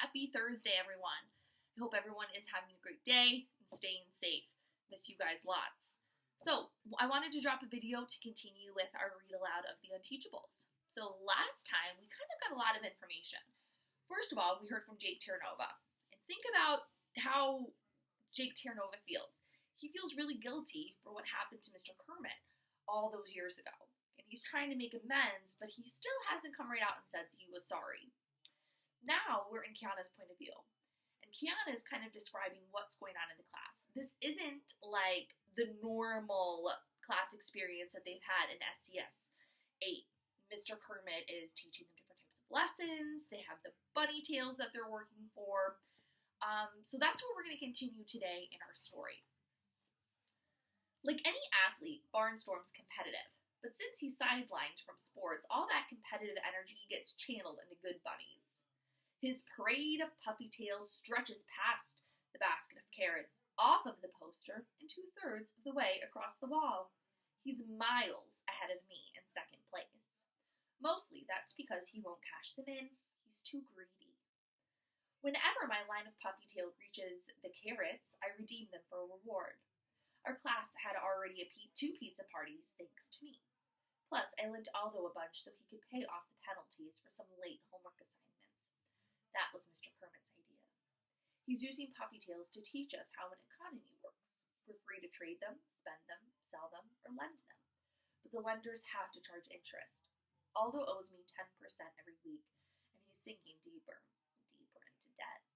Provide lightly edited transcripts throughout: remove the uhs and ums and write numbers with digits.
Happy Thursday, everyone. I hope everyone is having a great day and staying safe. Miss you guys lots. So, I wanted to drop a video to continue with our read aloud of the Unteachables. So, last time we kind of got a lot of information. First of all, we heard from Jake Terranova. And think about how Jake Terranova feels. He feels really guilty for what happened to Mr. Kermit all those years ago. And he's trying to make amends, but he still hasn't come right out and said he was sorry. Now we're in Kiana's point of view. And Kiana is kind of describing what's going on in the class. This isn't like the normal class experience that they've had in SCS 8. Mr. Kermit is teaching them different types of lessons. They have the bunny tails that they're working for. So that's what we're going to continue today in our story. Like any athlete, Barnstorm's competitive. But since he's sidelined from sports, all that competitive energy gets channeled into good bunnies. His parade of puffy tails stretches past the basket of carrots, off of the poster, and 2/3 of the way across the wall. He's miles ahead of me in second place. Mostly that's because he won't cash them in. He's too greedy. Whenever my line of puffy tail reaches the carrots, I redeem them for a reward. Our class had already 2 pizza parties thanks to me. Plus, I lent Aldo a bunch so he could pay off the penalties for some late homework assignments. That was Mr. Kermit's idea. He's using puffy tails to teach us how an economy works. We're free to trade them, spend them, sell them, or lend them. But the lenders have to charge interest. Aldo owes me 10% every week, and he's sinking deeper and deeper into debt.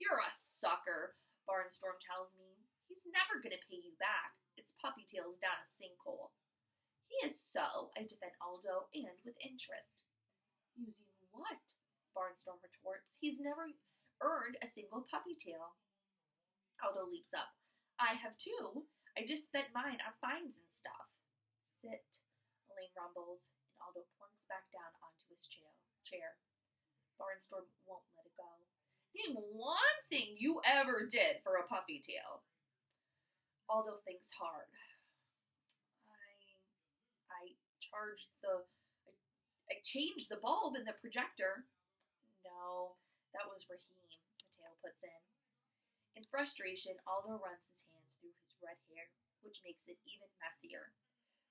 You're a sucker, Barnstorm tells me. He's never going to pay you back. It's puffy tails down a sinkhole. He is so, I defend Aldo, and with interest. Using what? Barnstorm retorts. He's never earned a single puffy tail. Aldo leaps up. I have 2. I just spent mine on fines and stuff. Sit, Elaine rumbles, and Aldo plunks back down onto his chair. Barnstorm won't let it go. Name one thing you ever did for a puffy tail. Aldo thinks hard. I changed the bulb in the projector. No, that was Raheem, Mateo puts in. In frustration, Aldo runs his hands through his red hair, which makes it even messier.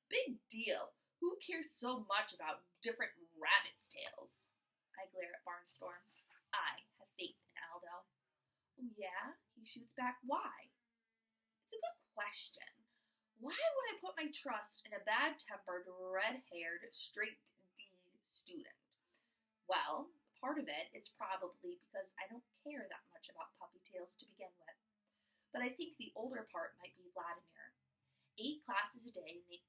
Big deal. Who cares so much about different rabbits' tails? I glare at Barnstorm. I have faith in Aldo. Oh yeah? He shoots back. Why? It's a good question. Why would I put my trust in a bad-tempered, red-haired, straight-D student? Well, part of it is probably because I don't care that much about puffy tails to begin with. But I think the older part might be Vladimir. 8 classes a day make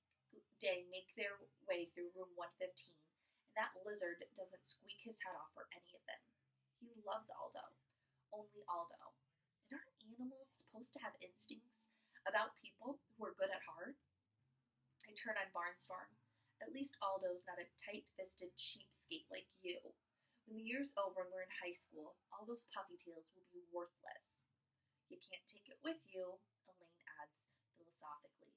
their way through room 115, and that lizard doesn't squeak his head off for any of them. He loves Aldo. Only Aldo. And aren't animals supposed to have instincts about people who are good at heart? I turn on Barnstorm. At least Aldo's not a tight-fisted cheapskate like you. When the year's over and we're in high school, all those puffy tails will be worthless. You can't take it with you, Elaine adds philosophically.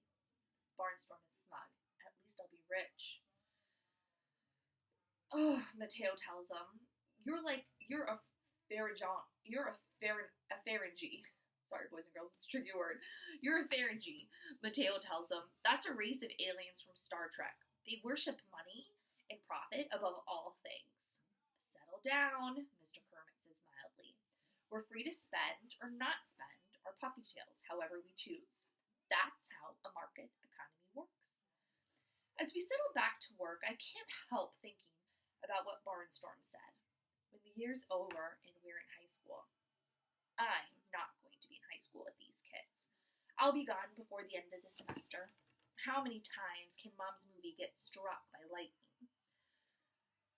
Barnstorm is smug. At least I'll be rich. Oh, Mateo tells him. You're a pharyngee. Sorry, boys and girls, it's a tricky word. You're a pharyngee, Mateo tells him. That's a race of aliens from Star Trek. They worship money and profit above all things. Settle down, Mr. Kermit says mildly. We're free to spend or not spend our puffy tails however we choose. That's how a market economy works. As we settle back to work, I can't help thinking about what Barnstorm said. When the year's over and we're in high school, I'm not going to be in high school with these kids. I'll be gone before the end of the semester. How many times can Mom's movie get struck by lightning?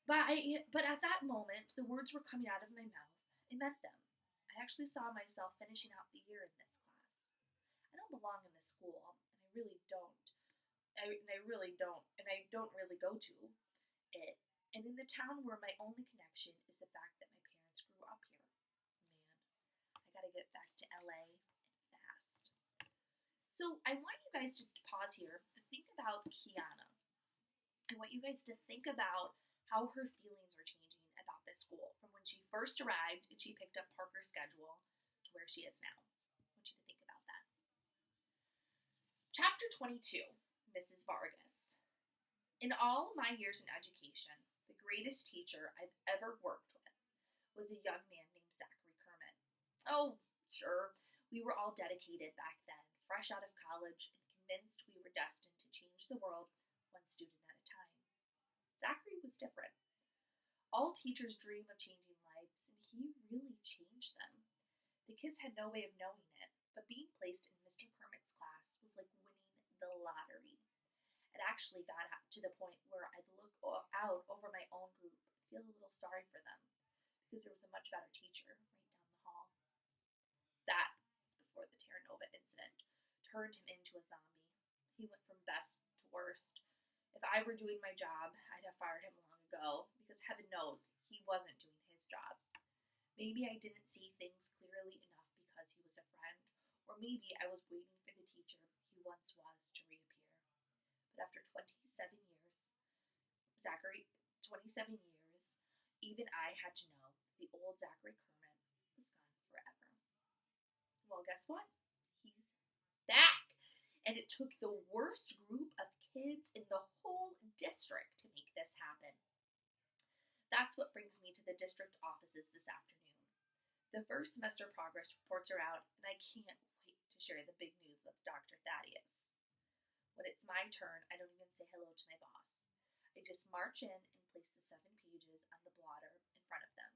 But at that moment, the words were coming out of my mouth. I meant them. I actually saw myself finishing out the year in this class. I don't belong in this school, and I really don't. And I don't really go to it. And in the town where my only connection is the fact that my parents grew up here. Man, I gotta get back to LA fast. So I want you guys to pause here and think about Kiana. I want you guys to think about how her feelings are changing about this at school, from when she first arrived and she picked up Parker's schedule to where she is now. I want you to think about that. Chapter 22, Mrs. Vargas. In all my years in education, the greatest teacher I've ever worked with was a young man named Zachary Kermit. Oh, sure, we were all dedicated back then, fresh out of college, and convinced we were destined to change the world one student at a time. Zachary was different. All teachers dream of changing lives, and he really changed them. The kids had no way of knowing it, but being placed in Mr. Kermit's class was like winning the lottery. It actually got to the point where I'd look out over my own group and feel a little sorry for them, because there was a much better teacher right down the hall. That was before the Terra Nova incident turned him into a zombie. He went from best to worst. If I were doing my job, I'd have fired him long ago, because heaven knows he wasn't doing his job. Maybe I didn't see things clearly enough because he was a friend, or maybe I was waiting for the teacher he once was to reappear. But after 27 years, even I had to know the old Zachary Kermit was gone forever. Well, guess what? He's back! And it took the worst group of kids in the whole district to make this happen. That's what brings me to the district offices this afternoon. The first semester progress reports are out, and I can't wait to share the big news with Dr. Thaddeus. When it's my turn, I don't even say hello to my boss. I just march in and place the 7 pages on the blotter in front of them.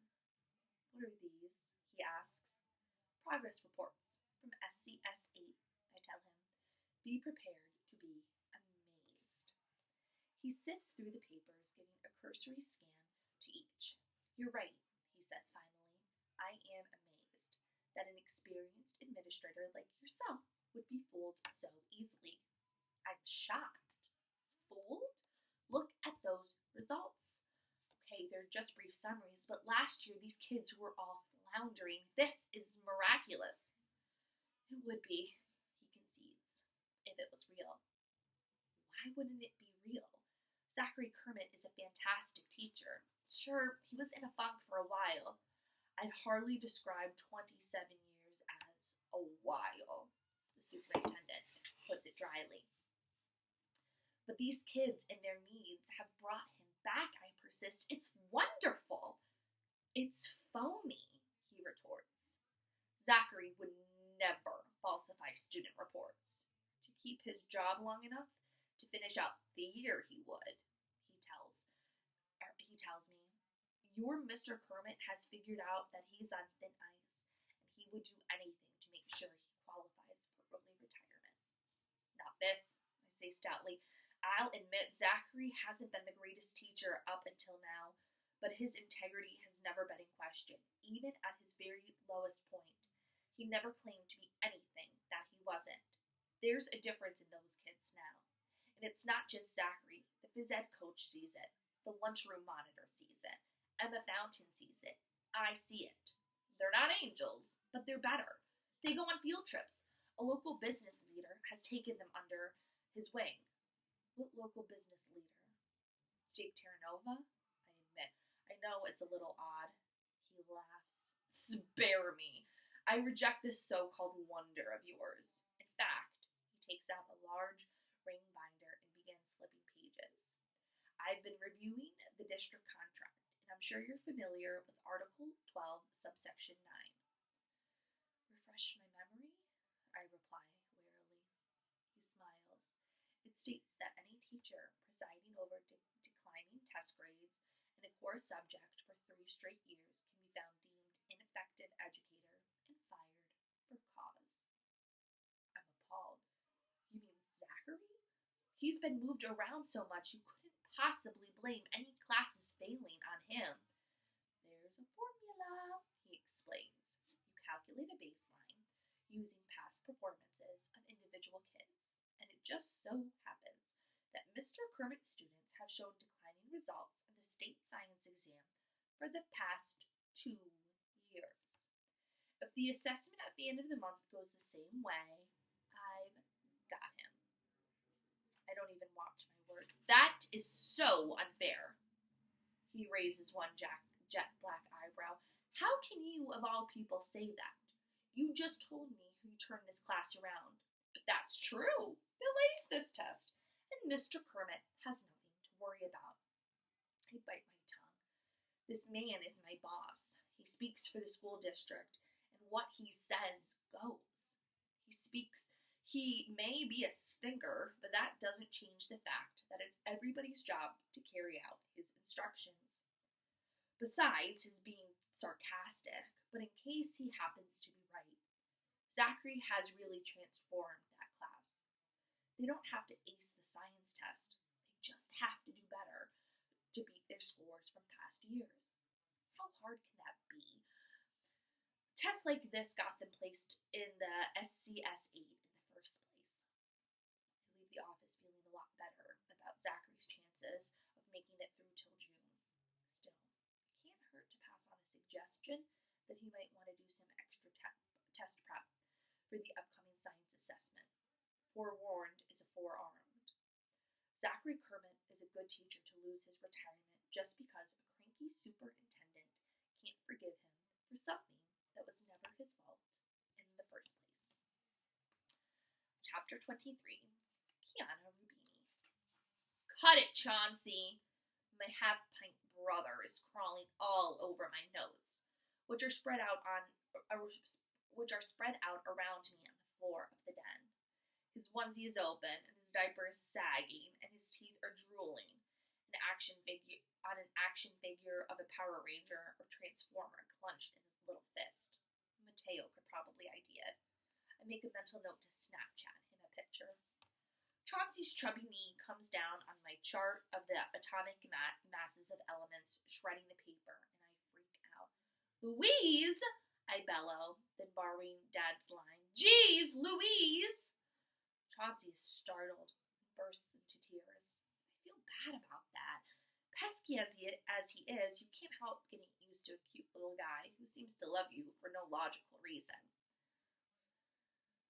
What are these? He asks. Progress reports from SCS8, I tell him. Be prepared to be amazed. He sifts through the papers, giving a cursory scan to each. You're right, he says finally. I am amazed that an experienced administrator like yourself would be fooled so easily. I'm shocked. Fooled? Look at those results. Okay, they're just brief summaries, but last year these kids were all floundering. This is miraculous. It would be, he concedes, if it was real. Why wouldn't it be real? Zachary Kermit is a fantastic teacher. Sure, he was in a funk for a while. I'd hardly describe 27 years as a while, the superintendent puts it dryly. But these kids and their needs have brought him back, I persist. It's wonderful. It's phony, he retorts. Zachary would never falsify student reports. To keep his job long enough to finish out the year, he would, he tells me. Your Mr. Kermit has figured out that he's on thin ice, and he would do anything to make sure he qualifies for early retirement. Not this, I say stoutly. I'll admit Zachary hasn't been the greatest teacher up until now, but his integrity has never been in question, even at his very lowest point. He never claimed to be anything that he wasn't. There's a difference in those kids now. And it's not just Zachary. The phys ed coach sees it. The lunchroom monitor sees it. Emma Fountain sees it. I see it. They're not angels, but they're better. They go on field trips. A local business leader has taken them under his wing. What local business leader? Jake Terranova? I admit. I know it's a little odd. He laughs. Spare me. I reject this so-called wonder of yours. In fact, he takes out a large ring binder and begins flipping pages. I've been reviewing the district contract, and I'm sure you're familiar with Article 12, subsection 9. Refresh my memory? I reply warily. He smiles. It states that any teacher presiding over declining test grades in a core subject for 3 straight years can be found deemed ineffective educator and fired for cause. I'm appalled. You mean Zachary? He's been moved around so much you couldn't possibly blame any classes failing on him. There's a formula, he explains. You calculate a baseline using past performances of individual kids, and it just so happens that Mr. Kermit's students have shown declining results in the state science exam for the past 2 years. If the assessment at the end of the month goes the same way, I've got him. I don't even watch my words. That is so unfair. He raises one jet black eyebrow. How can you, of all people, say that? You just told me you turned this class around. But that's true. They'll ace this test. And Mr. Kermit has nothing to worry about. I bite my tongue. This man is my boss. He speaks for the school district, and what he says goes. He may be a stinker, but that doesn't change the fact that it's everybody's job to carry out his instructions. Besides his being sarcastic, but in case he happens to be right, Zachary has really transformed that class. They don't have to ace the science test. They just have to do better to beat their scores from past years. How hard can that be? Tests like this got them placed in the SCS 8 in the first place. I leave the office feeling a lot better about Zachary's chances of making it through till June. Still, it can't hurt to pass on a suggestion that he might want to do some extra test prep for the upcoming science assessment. Forewarned is forearmed. Zachary Kermit is a good teacher to lose his retirement just because a cranky superintendent can't forgive him for something that was never his fault in the first place. Chapter 23, Kiana Rubini. Cut it, Chauncey! My half-pint brother is crawling all over my notes, which are spread out around me on the floor of the den. His onesie is open, and his diaper is sagging, and his teeth are drooling. An action figure of a Power Ranger or Transformer clenched in his little fist. Mateo could probably ID it. I make a mental note to Snapchat him a picture. Chauncey's chubby knee comes down on my chart of the atomic masses of elements, shredding the paper, and I freak out. Louise! I bellow, then borrowing Dad's line. Geez, Louise! Chauncey is startled and bursts into tears. I feel bad about that. Pesky as he is, you can't help getting used to a cute little guy who seems to love you for no logical reason.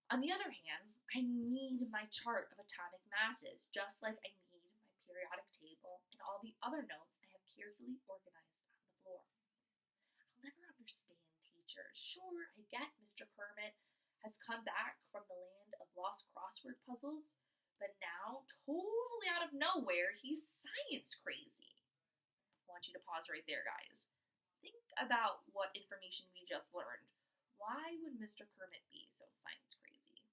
On the other hand, I need my chart of atomic masses, just like I need my periodic table and all the other notes I have carefully organized on the floor. I'll never understand teachers. Sure, I get Mr. Kermit has come back from the land of lost crossword puzzles, but now, totally out of nowhere, he's science crazy. I want you to pause right there, guys. Think about what information we just learned. Why would Mr. Kermit be so science crazy?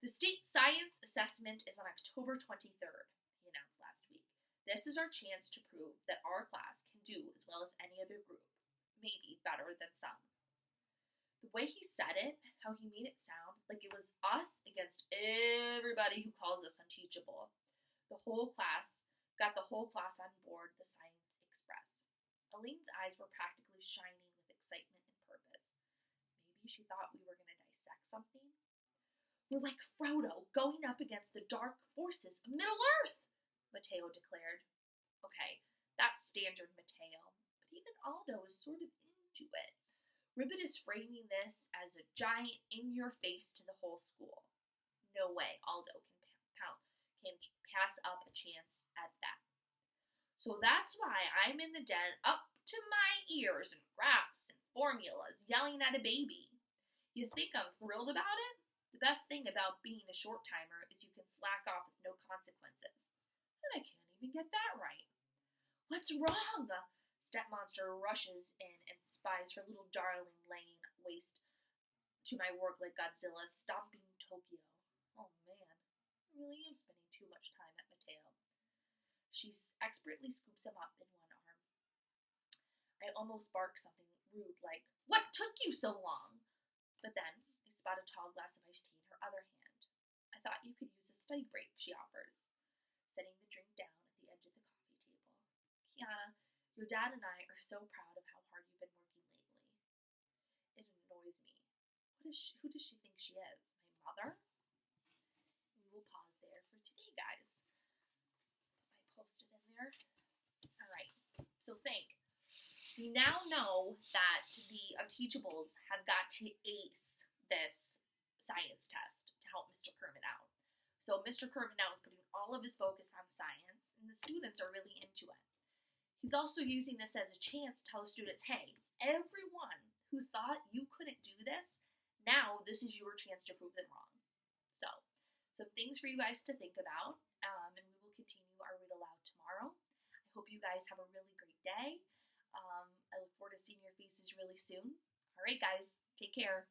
The state science assessment is on October 23rd, he announced last week. This is our chance to prove that our class can do as well as any other group, maybe better than some. The way he said it, how he made it sound like it was us against everybody who calls us unteachable. Got the whole class on board the Science Express. Elaine's eyes were practically shining with excitement and purpose. Maybe she thought we were going to dissect something? We're like Frodo going up against the dark forces of Middle-earth, Mateo declared. Okay, that's standard Mateo, but even Aldo is sort of into it. Ribbit is framing this as a giant in-your-face to the whole school. No way Aldo can pass up a chance at that. So that's why I'm in the den up to my ears in graphs and formulas, yelling at a baby. You think I'm thrilled about it? The best thing about being a short-timer is you can slack off with no consequences. And I can't even get that right. What's wrong? Stepmonster rushes in and spies her little darling laying waste to my work like Godzilla stomping Tokyo. Oh man, I really am spending too much time at Mateo. She expertly scoops him up in one arm. I almost bark something rude like, "What took you so long?" But then I spot a tall glass of iced tea in her other hand. I thought you could use a study break, she offers, setting the drink down at the edge of the coffee table. Kiana, your dad and I are so proud of how hard you've been working lately. It annoys me. Who does she think she is? My mother? We will pause there for today, guys. I posted in there. Alright, so think. We now know that the Unteachables have got to ace this science test to help Mr. Kermit out. So Mr. Kermit now is putting all of his focus on science, and the students are really into it. He's also using this as a chance to tell the students, hey, everyone who thought you couldn't do this, now this is your chance to prove them wrong. So, some things for you guys to think about, and we will continue our read aloud tomorrow. I hope you guys have a really great day. I look forward to seeing your faces really soon. All right, guys, take care.